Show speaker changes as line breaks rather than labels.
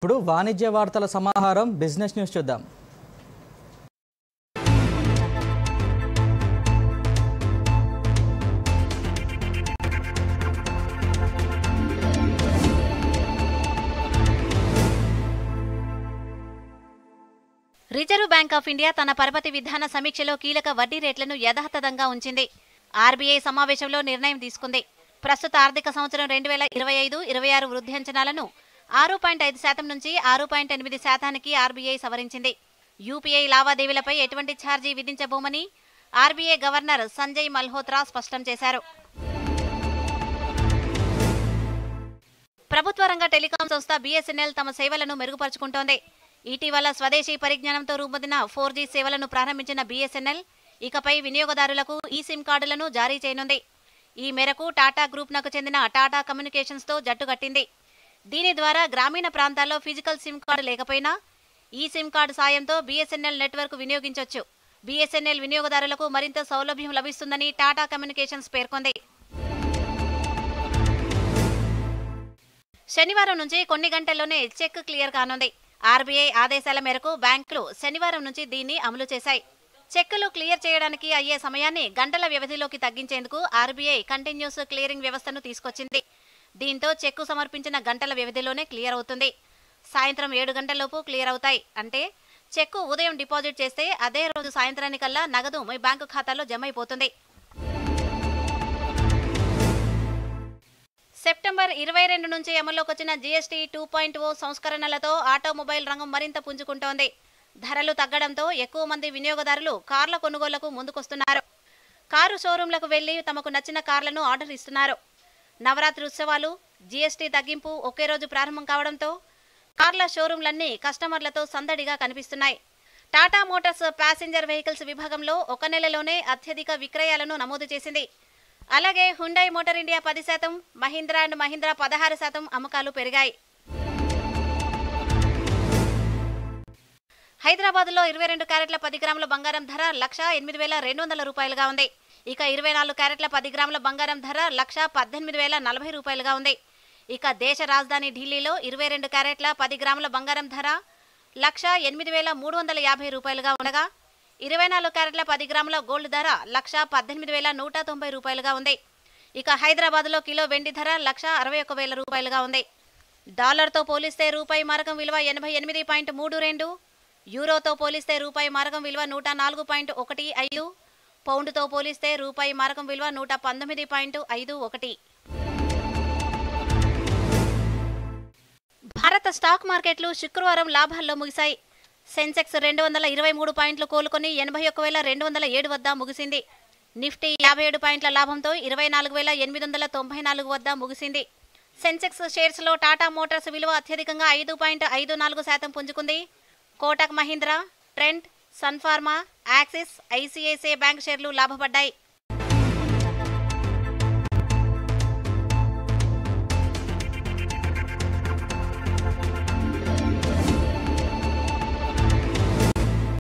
ఇప్పుడు వాణిజ్య వార్తల సమాహారం బిజినెస్ న్యూస్ చూద్దాం.
రిజర్వ్ బ్యాంక్ ఆఫ్ ఇండియా తన పరపతి విధాన సమీక్షలో కీలక వడ్డీ రేట్లను యథాతథంగా ఉంచింది. ఆర్బీఐ సమావేశంలో నిర్ణయం తీసుకుంది. ప్రస్తుత ఆర్థిక సంవత్సరం 2025-26 వృద్ధి అంచనాలను 6.5% నుంచి 6.8% ఆర్బీఐ సవరించింది. యూపీఐ లావాదేవీలపై ఎటువంటి ఛార్జీ విధించబోమని ఆర్బీఐ గవర్నర్ సంజయ్ మల్హోత్రా స్పష్టం చేశారు. ప్రభుత్వ రంగ టెలికాం సంస్థ బీఎస్ఎన్ఎల్ తమ సేవలను మెరుగుపరుచుకుంటోంది. ఇటీవల స్వదేశీ పరిజ్ఞానంతో రూపొందిన 4G సేవలను ప్రారంభించిన బీఎస్ఎన్ఎల్ ఇకపై వినియోగదారులకు ఈ సిమ్ కార్డులను జారీ చేయనుంది. ఈ మేరకు టాటా గ్రూప్నకు చెందిన టాటా కమ్యూనికేషన్స్తో జట్టు కట్టింది. దీని ద్వారా గ్రామీణ ప్రాంతాల్లో ఫిజికల్ సిమ్ కార్డు లేకపోయినా ఈ సిమ్ కార్డు సాయంతో బీఎస్ఎన్ఎల్ నెట్వర్క్ వినియోగించవచ్చు. బీఎస్ఎన్ఎల్ వినియోగదారులకు మరింత సౌలభ్యం లభిస్తుందని టాటా కమ్యూనికేషన్స్ పేర్కొంది. శనివారం నుంచి కొన్ని గంటల్లోనే చెక్ క్లియర్ కానుంది. ఆర్బీఐ ఆదేశాల మేరకు బ్యాంకులు శనివారం నుంచి దీన్ని అమలు చేశాయి. చెక్కులు క్లియర్ చేయడానికి అయ్యే సమయాన్ని గంటల వ్యవధిలోకి తగ్గించేందుకు ఆర్బీఐ కంటిన్యూస్ క్లియరింగ్ వ్యవస్థను తీసుకొచ్చింది. దీంతో చెక్కు సమర్పించిన గంటల వ్యవధిలోనే క్లియర్ అవుతుంది. సాయంత్రం 7 గంటలలోపు క్లియర్ అవుతాయి. అంటే చెక్కు ఉదయం డిపాజిట్ చేస్తే అదే రోజు సాయంత్రానికల్లా నగదు మీ బ్యాంకు ఖాతాలో జమ అయిపోతుంది. సెప్టెంబర్ 22 నుంచి అమల్లోకి వచ్చిన జీఎస్టీ 2.0 సంస్కరణలతో ఆటోమొబైల్ రంగం మరింత పుంజుకుంటోంది. ధరలు తగ్గడంతో ఎక్కువ మంది వినియోగదారులు కార్ల కొనుగోలుకు ముందుకొస్తున్నారు. కారు షోరూంలకు వెళ్లి తమకు నచ్చిన కార్లను ఆర్డర్ ఇస్తున్నారు. నవరాత్రి ఉత్సవాలు, జీఎస్టీ తగ్గింపు ఒకే రోజు ప్రారంభం కావడంతో కార్ల షోరూంలన్నీ కస్టమర్లతో సందడిగా కనిపిస్తున్నాయి. టాటా మోటార్స్ ప్యాసింజర్ వెహికల్స్ విభాగంలో ఒక నెలలోనే అత్యధిక విక్రయాలను నమోదు చేసింది. అలాగే Hyundai motor India 10%, Mahindra and Mahindra 16% అమ్మకాలు పెరిగాయి. హైదరాబాద్లో 22 క్యారెట్ల 10 గ్రాముల బంగారం ధర 1,08,200 రూపాయలుగా ఉంది. ఇక 24 క్యారెట్ల 10 గ్రాముల బంగారం ధర 1,18,040 రూపాయలుగా ఉంది. ఇక దేశ రాజధాని ఢిల్లీలో 22 క్యారెట్ల 10 గ్రాముల బంగారం ధర 1,08,350 రూపాయలుగా ఉండగా 24 క్యారెట్ల 10 గ్రాముల గోల్డ్ ధర 1,18,190 రూపాయలుగా ఉంది. ఇక హైదరాబాద్లో కిలో వెండి ధర 1,61,000 రూపాయలుగా ఉంది. డాలర్తో పోలిస్తే రూపాయి మారకం విలువ 88.32, యూరోతో పోలిస్తే రూపాయి మారకం విలువ 104.15, పౌండ్తో పోలిస్తే రూపాయి మారకం విలువ 119.51. భారత స్టాక్ మార్కెట్లు శుక్రవారం లాభాల్లో ముగిశాయి. సెన్సెక్స్ 223 పాయింట్లు కోలుకొని 81,207 వద్ద ముగిసింది. నిఫ్టీ 57 పాయింట్ల లాభంతో 24,894 వద్ద ముగిసింది. సెన్సెక్స్ షేర్స్లో టాటా మోటార్స్ విలువ అత్యధికంగా 5.54% పుంజుకుంది. Kotak Mahindra, Trent, Sun Pharma, Axis, ICICI bank షేర్లు లాభపడ్డాయి.